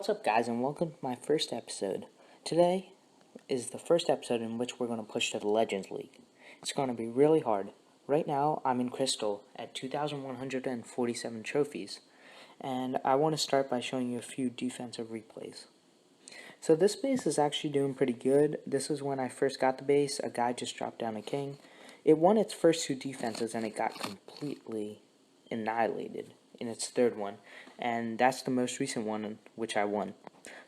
What's up, guys, and welcome to my first episode. Today is the first episode in which we're going to push to the Legends League. It's going to be really hard. Right now, I'm in Crystal at 2,147 trophies, and I want to start by showing you a few defensive replays. So this base is actually doing pretty good. This is when I first got the base. A guy just dropped down a king. It won its first two defenses, and it got completely annihilated in its third one, and that's the most recent one in which I won.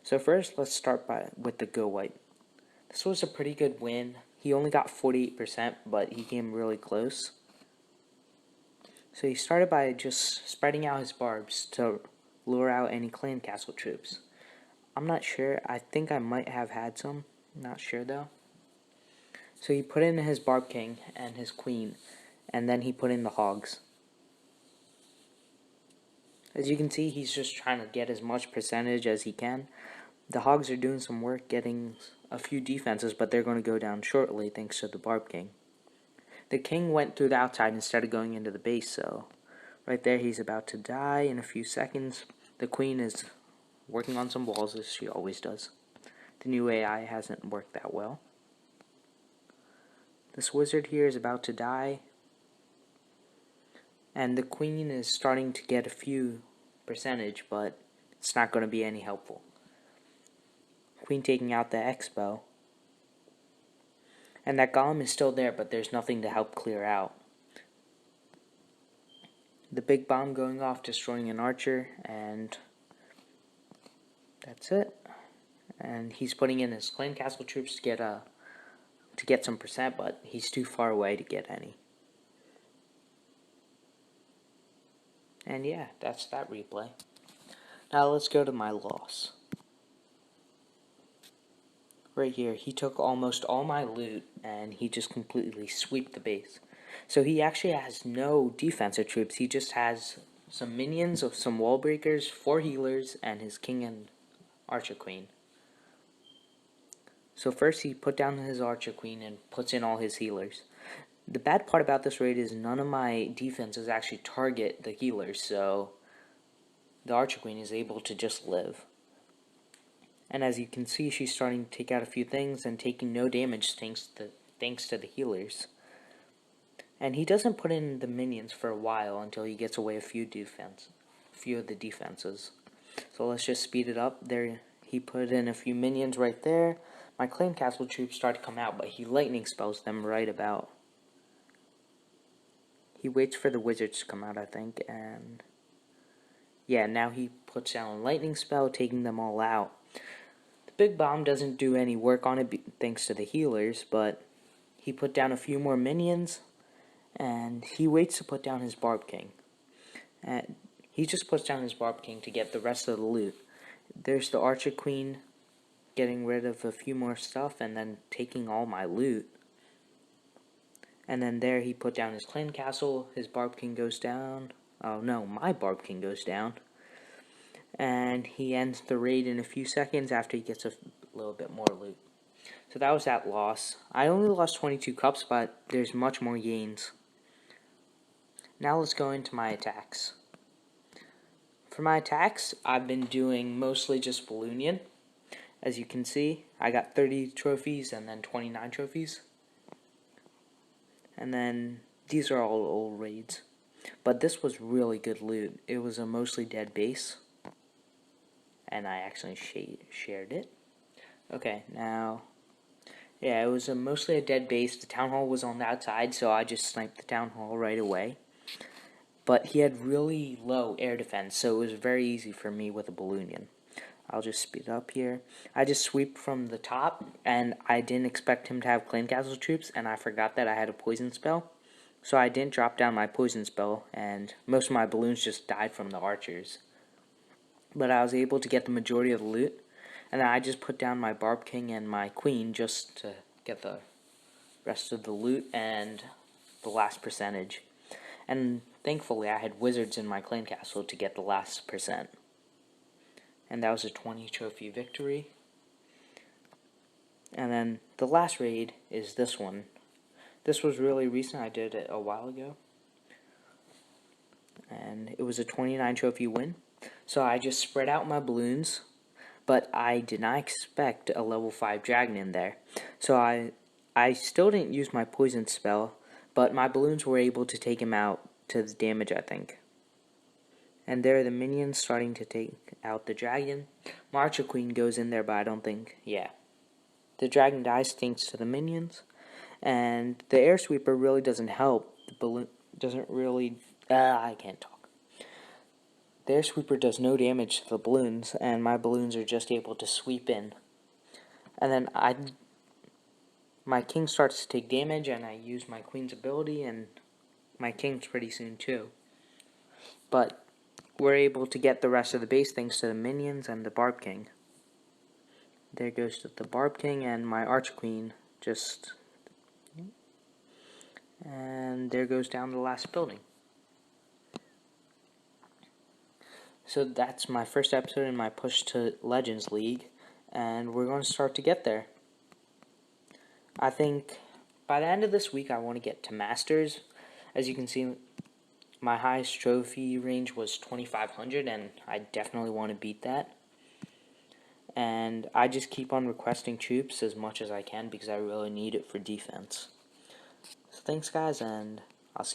So first, let's start with the Go White. This was a pretty good win. He only got 48%, but he came really close. So he started by just spreading out his barbs to lure out any clan castle troops. I'm not sure. I think I might have had some. Not sure though. So he put in his Barb King and his Queen, and then he put in the Hogs. As you can see, he's just trying to get as much percentage as he can. The Hogs are doing some work getting a few defenses, but they're going to go down shortly thanks to the Barb King. The King went through the outside instead of going into the base, so right there he's about to die in a few seconds. The Queen is working on some walls, as she always does. The new AI hasn't worked that well. This wizard here is about to die, and the Queen is starting to get a few percentage, but it's not going to be any helpful. Queen taking out the Expo, and that golem is still there, but there's nothing to help clear out. The big bomb going off, destroying an archer, and that's it. And he's putting in his clan castle troops to get some percent, but he's too far away to get any. And yeah, that's that replay. Now let's go to my loss. Right here, he took almost all my loot, and he just completely swept the base. So he actually has no defensive troops. He just has some minions of some wall breakers, 4 healers, and his king and archer queen. So first he put down his archer queen and puts in all his healers. The bad part about this raid is none of my defenses actually target the healers, so the archer queen is able to just live. And as you can see, she's starting to take out a few things and taking no damage thanks to the healers. And he doesn't put in the minions for a while until he gets away a few of the defenses. So let's just speed it up. There, he put in a few minions right there. My clan castle troops start to come out, but he lightning spells them right about. He waits for the wizards to come out, I think, and yeah, now he puts down a lightning spell, taking them all out. The big bomb doesn't do any work on it thanks to the healers, but he put down a few more minions, and he waits to put down his Barb King. And he just puts down his Barb King to get the rest of the loot. There's the Archer Queen getting rid of a few more stuff and then taking all my loot. And then there he put down his clan castle, his Barb King goes down. Oh no, my Barb King goes down. And he ends the raid in a few seconds after he gets a little bit more loot. So that was that loss. I only lost 22 cups, but there's much more gains. Now let's go into my attacks. For my attacks, I've been doing mostly just Balloonian. As you can see, I got 30 trophies and then 29 trophies. And then these are all old raids. But this was really good loot. It was a mostly dead base. And I actually shared it. Okay, now, yeah, it was mostly a dead base. The town hall was on the outside, so I just sniped the town hall right away. But he had really low air defense, so it was very easy for me with a Balloonian. I'll just speed up here. I just sweep from the top, and I didn't expect him to have clan castle troops, and I forgot that I had a poison spell. So I didn't drop down my poison spell, and most of my balloons just died from the archers. But I was able to get the majority of the loot, and then I just put down my Barb King and my Queen just to get the rest of the loot and the last percentage. And thankfully I had wizards in my clan castle to get the last percent. And that was a 20 trophy victory. And then the last raid is this one. This was really recent. I did it a while ago. And it was a 29 trophy win. So I just spread out my balloons. but I did not expect a level 5 dragon in there. So I still didn't use my poison spell, but my balloons were able to take him out to the damage, I think. And there are the minions starting to take out the dragon. Archer Queen goes in there, but I don't think, yeah. The dragon dies thanks to the minions. And the air sweeper really doesn't help. The balloon doesn't really, I can't talk. The air sweeper does no damage to the balloons, and my balloons are just able to sweep in. And then my king starts to take damage, and I use my queen's ability, and my king's pretty soon too. But we're able to get the rest of the base thanks to the minions and the Barb King. There goes the Barb King, and my Archer Queen just... And there goes down the last building. So that's my first episode in my push to Legends League, and we're going to start to get there. I think by the end of this week I want to get to Masters. As you can see, my highest trophy range was 2,500, and I definitely want to beat that. And I just keep on requesting troops as much as I can because I really need it for defense. So thanks guys, and I'll see you.